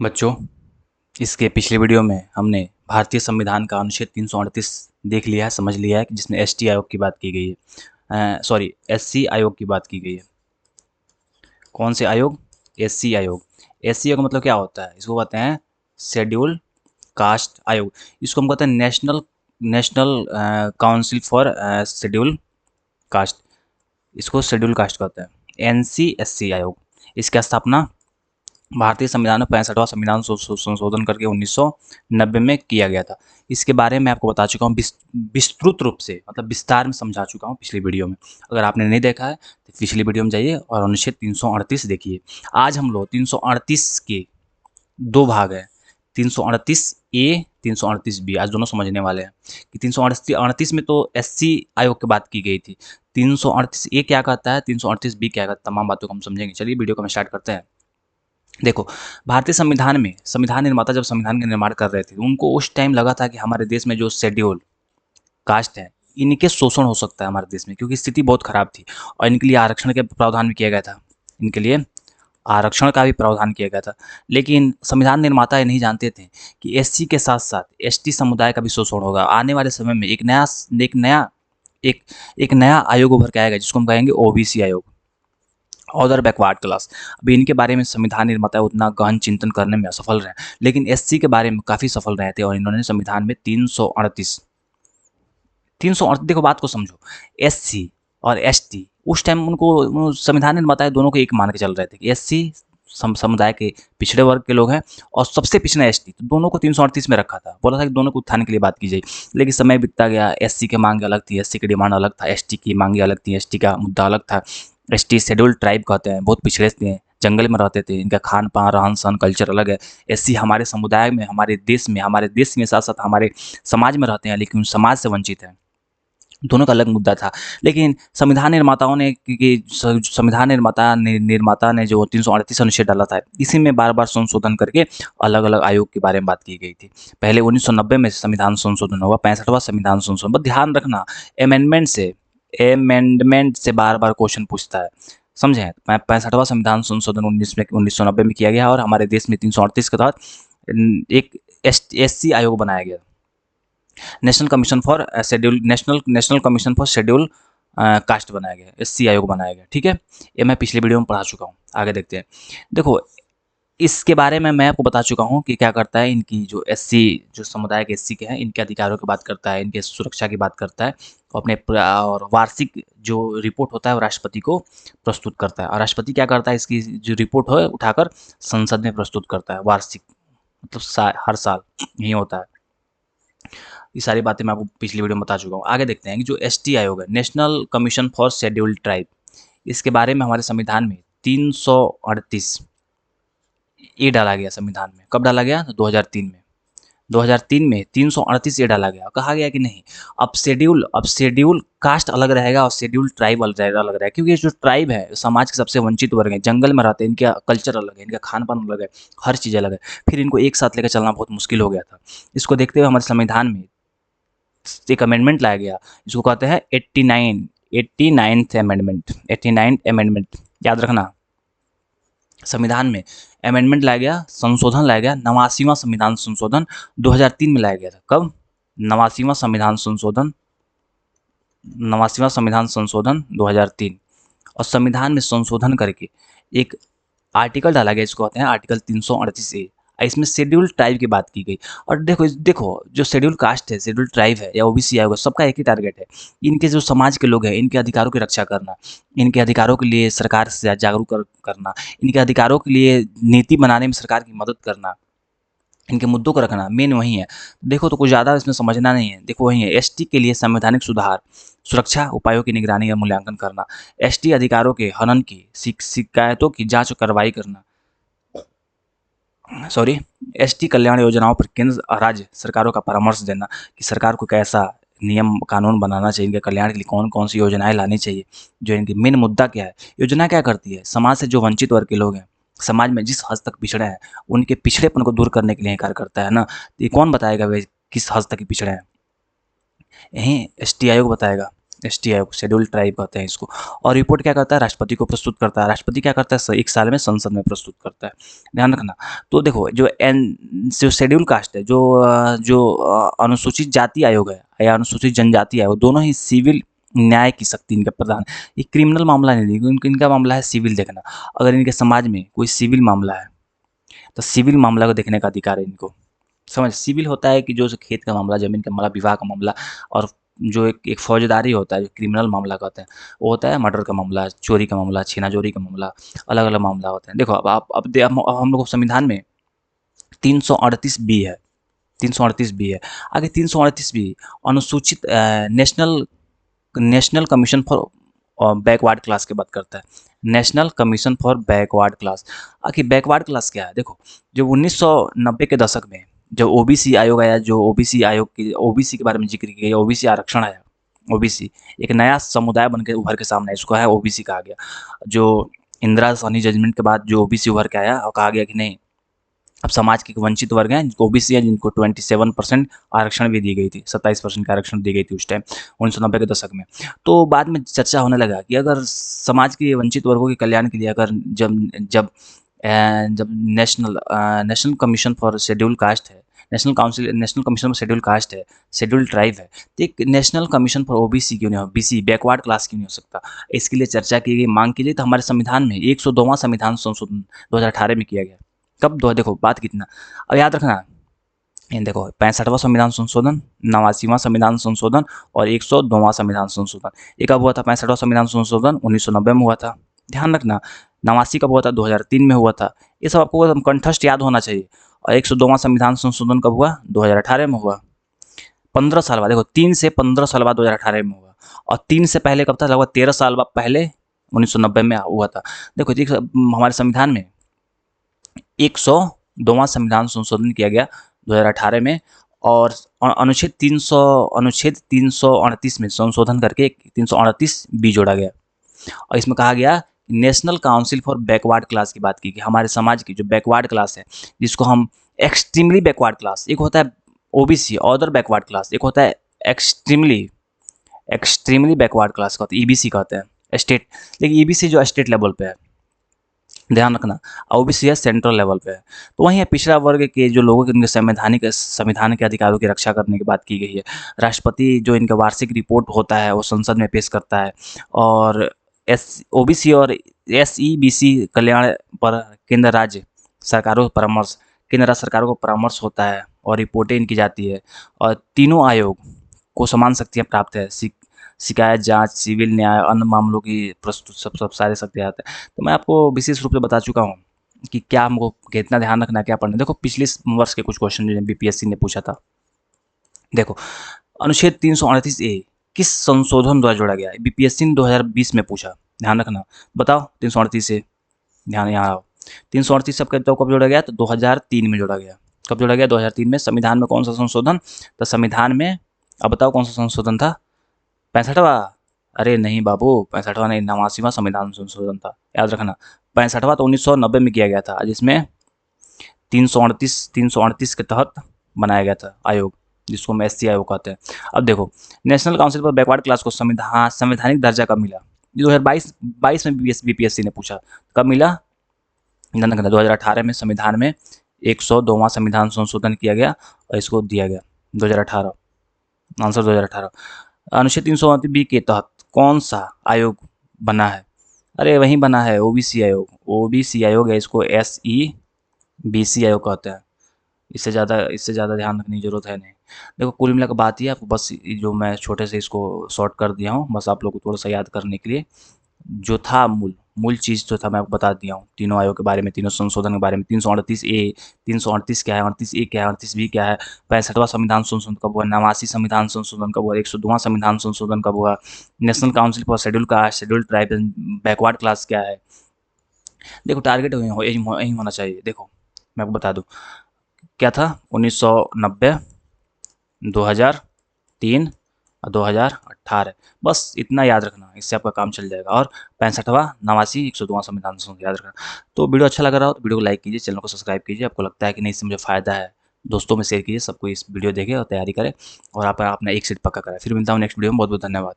बच्चों, इसके पिछले वीडियो में हमने भारतीय संविधान का अनुच्छेद 338 देख लिया है, समझ लिया है कि जिसमें एसटी आयोग की बात की गई है, सॉरी एससी आयोग की बात की गई है। कौन से आयोग? एससी आयोग। एससी आयोग का मतलब क्या होता है? इसको कहते हैं शेड्यूल कास्ट आयोग। इसको हम कहते हैं national national council for Schedule cast. इसको शेड्यूल कास्ट कहते हैं, एनसीएससी आयोग। इसकी स्थापना भारतीय संविधान में 65वां संविधान संशोधन करके 1990 में किया गया था। इसके बारे में आपको बता चुका हूँ विस्तृत रूप से, मतलब विस्तार में समझा चुका हूँ पिछली वीडियो में। अगर आपने नहीं देखा है तो पिछली वीडियो में जाइए और अनुच्छेद 338 देखिए। आज हम लोग 338 के दो भाग हैं, 338 ए, 338 बी। आज दोनों समझने वाले हैं कि 338 में तो एससी आयोग की बात की गई थी। 338 ए क्या कहता है, 338 बी क्या कहता है, तमाम बातों को हम समझेंगे। चलिए वीडियो को हम स्टार्ट करते हैं। देखो, भारतीय संविधान में संविधान निर्माता जब संविधान का निर्माण कर रहे थे, उनको उस टाइम लगा था कि हमारे देश में जो शेड्यूल कास्ट है, इनके शोषण हो सकता है हमारे देश में, क्योंकि स्थिति बहुत खराब थी और इनके लिए आरक्षण के प्रावधान भी किया गया था। इनके लिए आरक्षण का भी प्रावधान किया गया था। लेकिन संविधान निर्माता ये नहीं जानते थे कि एससी के साथ साथ एसटी समुदाय का भी शोषण होगा। आने वाले समय में एक एक नया आयोग उभर के आएगा, जिसको हम कहेंगे ओबीसी आयोग, अदर बैकवर्ड क्लास। अभी इनके बारे में संविधान निर्माता उतना गहन चिंतन करने में असफल रहे, लेकिन एससी के बारे में काफ़ी सफल रहे थे और इन्होंने संविधान में 338 देखो बात को समझो। एससी और एसटी उस टाइम उनको संविधान निर्माता दोनों को एक मान के चल रहे थे कि एससी समुदाय के पिछड़े वर्ग के लोग हैं और सबसे पिछड़ा एसटी, तो दोनों को 338 में रखा था। बोला था कि दोनों को उत्थान के लिए बात की जाए। लेकिन समय बीतता गया, एससी की मांग अलग थी, एससी की डिमांड अलग था, एसटी की मांगे अलग थी, एसटी का मुद्दा अलग था। एसटी शेड्यूल ट्राइब कहते हैं, बहुत पिछड़े थे, जंगल में रहते थे, इनका खान पान रहन सहन कल्चर अलग है। एससी हमारे समुदाय में, हमारे देश में साथ साथ हमारे समाज में रहते हैं, लेकिन समाज से वंचित हैं। दोनों का अलग मुद्दा था। लेकिन संविधान निर्माताओं ने संविधान निर्माता ने जो 338 अनुच्छेद डाला था, इसी में बार बार संशोधन करके अलग अलग आयोग के बारे में बात की गई थी। पहले 1990 में संविधान संशोधन हुआ, 65वां संविधान संशोधन। बस ध्यान रखना, अमेंडमेंट से बार बार क्वेश्चन पूछता है, समझे? 65वां संविधान संशोधन 1990 में किया गया और हमारे देश में 338 के तहत एक एससी आयोग बनाया गया, national Commission for schedule national Commission for Schedule cast बनाया गया, एससी आयोग बनाया गया। ठीक है, ये मैं पिछले वीडियो में पढ़ा चुका हूँ। आगे देखते हैं। देखो, इसके बारे में मैं आपको बता चुका हूँ कि क्या करता है। इनकी जो एससी, जो समुदाय के एससी के हैं, इनके अधिकारों की बात करता है, इनके सुरक्षा की बात करता है और और वार्षिक जो रिपोर्ट होता है वो राष्ट्रपति को प्रस्तुत करता है। और राष्ट्रपति क्या करता है, इसकी जो रिपोर्ट है उठाकर संसद में प्रस्तुत करता है। वार्षिक मतलब हर साल यही होता है। ये सारी बातें मैं आपको पिछली वीडियो में बता चुका हूँ। आगे देखते हैं कि जो एसटी आयोग है, National Commission for scheduled tribe, इसके बारे में हमारे संविधान में 338 ए डाला गया। संविधान में कब डाला गया? तो 2003 में। 2003 में 338 ए डाला गया। कहा गया कि नहीं, अब शेड्यूल कास्ट अलग रहेगा और शेड्यूल ट्राइब अलग रहेगा, क्योंकि ये जो ट्राइब है समाज के सबसे वंचित वर्ग है, जंगल में रहते हैं, इनका कल्चर अलग है, इनका खान पान अलग है, हर चीज़ अलग है। फिर इनको एक साथ लेकर चलना बहुत मुश्किल हो गया था। इसको देखते हुए हमारे संविधान में एक अमेंडमेंट लाया गया, इसको कहते हैं 89th अमेंडमेंट। 89th अमेंडमेंट याद रखना। संविधान में अमेंडमेंट लाया गया, संशोधन लाया गया, 89वां संविधान संशोधन 2003 में लाया गया था। कब? 89वां संविधान संशोधन 2003। और संविधान में संशोधन करके एक आर्टिकल डाला गया, इसको कहते हैं आर्टिकल 338 ए। इसमें शेड्यूल ट्राइब की बात की गई। और देखो जो शेड्यूल कास्ट है, शेड्यूल ट्राइब है या ओबीसी आयोग, सबका एक ही टारगेट है, इनके जो समाज के लोग हैं, इनके अधिकारों की रक्षा करना, इनके अधिकारों के लिए सरकार से जागरूक करना, इनके अधिकारों के लिए नीति बनाने में सरकार की मदद करना, इनके मुद्दों को रखना, मेन वही है। देखो तो कुछ ज़्यादा इसमें समझना नहीं है। देखो वही है, एसटी के लिए संवैधानिक सुधार, सुरक्षा उपायों की निगरानी या मूल्यांकन करना, एसटी अधिकारों के हनन की शिकायतों की जांच और कार्रवाई करना, एसटी कल्याण योजनाओं पर केंद्र और राज्य सरकारों का परामर्श देना कि सरकार को कैसा नियम कानून बनाना चाहिए, इनके कल्याण के लिए कौन कौन सी योजनाएं लानी चाहिए, जो इनकी मेन मुद्दा क्या है। योजना क्या करती है? समाज से जो वंचित वर्ग के लोग हैं, समाज में जिस हद तक पिछड़े हैं, उनके पिछड़ेपन को दूर करने के लिए कार्य करता है ना। तो ये कौन बताएगा वे किस हद तक पिछड़े हैं? यही एसटी आयोग बताएगा। एसटी आयोग, शेड्यूल ट्राइब कहते हैं इसको। और रिपोर्ट क्या करता है, राष्ट्रपति को प्रस्तुत करता है। राष्ट्रपति क्या करता है, एक साल में संसद में प्रस्तुत करता है, ध्यान रखना। तो देखो जो शेड्यूल कास्ट है, जो अनुसूचित जाति आयोग है या अनुसूचित जनजाति आयोग, दोनों ही सिविल न्याय की शक्ति इनके प्रदान। ये क्रिमिनल मामला नहीं, इनका मामला है सिविल देखना। अगर इनके समाज में कोई सिविल मामला है तो सिविल मामला को देखने का अधिकार है इनको। समझ, सिविल होता है कि जो खेत का मामला, जमीन का मामला, विवाह का मामला, और जो एक फौजदारी होता है, जो क्रिमिनल मामला कहते हैं, वो होता है मर्डर का मामला, चोरी का मामला, छीना-झोरी का मामला, अलग-अलग मामला होते हैं। देखो अब हम लोग को संविधान में 338 बी है, 338 बी है। आगे 338 बी अनुसूचित national Commission for backward class की बात करता है। National Commission for backward class. आखिर बैकवर्ड क्लास क्या है? देखो, जब 1990 के दशक में जब ओबीसी आयोग आया, जो ओबीसी के बारे में जिक्र किया, ओबीसी आरक्षण आया, ओबीसी एक नया समुदाय बन के उभर के सामने आया, इसको है ओबीसी कहा गया। जो इंदिरा साहनी जजमेंट के बाद जो ओबीसी उभर के आया और कहा गया कि नहीं, अब समाज के वंचित वर्ग हैं, जिनको ओबीसी है, जिनको 27% आरक्षण भी दी गई थी, 27% का आरक्षण दी गई थी उस टाइम 1990 के दशक में। तो बाद में चर्चा होने लगा कि अगर समाज के वंचित वर्गों के कल्याण के लिए अगर जब जब जब National Commission for Schedule Caste है, National Commission for Schedule Caste है, शेड्यूल ट्राइब है, तो एक नेशनल कमीशन फॉर ओबीसी क्यों नहीं हो, बीसी बैकवर्ड क्लास क्यों नहीं हो सकता? इसके लिए चर्चा की गई, मांग की गई। तो हमारे संविधान में 102वां संविधान संशोधन 2018 में किया गया। कब दो, देखो बात कितना, अब याद रखना, ये देखो 65वां संविधान संशोधन, 89वां संविधान संशोधन और 102वां संविधान संशोधन। ये कब हुआ था? 65वां संविधान संशोधन 1990 में हुआ था, ध्यान रखना। 89 कब हुआ था? 2003 में हुआ था। ये सब आपको एकदम कंठस्थ याद होना चाहिए। और 102वां संविधान संशोधन कब हुआ? 2018 में हुआ। 15 साल बाद, देखो 3 से 15 साल बाद 2018 में हुआ। और 3 से पहले कब था? लगभग 13 साल बाद पहले 1990 में हुआ था। देखो हमारे संविधान में 102वां संविधान संशोधन किया गया 2018 में, और अनुच्छेद 338 में संशोधन करके 338 बी जोड़ा गया। और इसमें कहा गया national council for backward class की बात की कि हमारे समाज की जो बैकवर्ड क्लास है, जिसको हम एक्सट्रीमली बैकवर्ड क्लास, एक होता है ओबीसी अदर बैकवर्ड क्लास, एक होता है एक्सट्रीमली बैकवर्ड क्लास कहते हैं, ईबीसी कहते हैं, स्टेट। लेकिन ईबीसी जो स्टेट लेवल पे है, ध्यान रखना, ओबीसी है सेंट्रल लेवल पे है। तो वहीं है पिछड़ा वर्ग के जो लोगों के उनके संविधान के अधिकारों की रक्षा करने की बात की गई है। राष्ट्रपति जो इनका वार्षिक रिपोर्ट होता है वो संसद में पेश करता है। और ओबीसी और एसईबीसी कल्याण पर केंद्र राज्य सरकारों को परामर्श होता है और रिपोर्टें इनकी जाती है। और तीनों आयोग को समान शक्तियाँ प्राप्त है, शिकायत, जांच, सिविल न्याय, अन्य मामलों की प्रस्तुत सब सारे शक्तियाँ आते हैं। तो मैं आपको विशेष रूप से बता चुका हूँ कि क्या हमको कितना ध्यान रखना है, क्या पढ़ना है। देखो पिछले वर्ष के कुछ क्वेश्चन जो बीपीएससी ने पूछा था, देखो अनुच्छेद 338 ए किस संशोधन द्वारा जोड़ा गया है? बीपीएससी ने 2020 में पूछा, ध्यान रखना। बताओ 338 ए, ध्यान यहाँ आओ। 338 कब जोड़ा गया? तो 2003 में जोड़ा गया। कब जोड़ा गया? 2003 में। संविधान में कौन सा संशोधन? तो संविधान में, अब बताओ कौन सा संशोधन था? 65वां? अरे नहीं बाबू, 65वां नहीं, 89वां संविधान संशोधन था, याद रखना। 65वां तो 1990 में किया गया था, जिसमें 338 के तहत बनाया गया था आयोग, जिसको हम एससी आयोग कहते हैं। अब देखो national council for backward class को संवैधानिक दर्जा कब मिला? 2022 में बीपीएससी ने पूछा, कब मिला? 2018 में संविधान में 102वां संविधान संशोधन किया गया और इसको दिया गया 2018। आंसर 2018। अनुच्छेद 338 बी के तहत कौन सा आयोग बना है? अरे वहीं बना है, ओबीसी आयोग। ओबीसी आयोग है, इसको एसईबीसी आयोग कहते हैं। इससे ज़्यादा ध्यान रखने की जरूरत है नहीं। देखो कुल मिलाकर बात ही आपको बस जो मैं छोटे से इसको शॉर्ट कर दिया हूँ, बस आप लोग को थोड़ा सा याद करने के लिए। जो था मूल चीज़ जो था मैं आपको बता दिया हूँ, तीनों आयोग के बारे में, तीनों संशोधन के बारे में। 338 ए, 338 क्या है, 38 ए क्या है, 38 बी क्या है, 65वां संविधान संशोधन कब हुआ, 89वां संविधान संशोधन कब हुआ, 102वां संविधान संशोधन कब हुआ, national council for schedule tribe and backward class क्या है। देखो टारगेट यही होना चाहिए। देखो मैं आपको बता दूँ क्या था, 1990, 2003 और 2018, बस इतना याद रखना, इससे आपका काम चल जाएगा। और 65वां, 89, 102वां संविधान संशोधन याद रखना। तो वीडियो अच्छा लग रहा हो तो वीडियो को लाइक कीजिए, चैनल को सब्सक्राइब कीजिए। आपको लगता है कि नहीं इससे मुझे फ़ायदा है, दोस्तों में शेयर कीजिए, सबको इस वीडियो देखे और तैयारी करें और आप अपना एक सीट पक्का करें। फिर मिलता हूँ नेक्स्ट वीडियो में। बहुत बहुत धन्यवाद।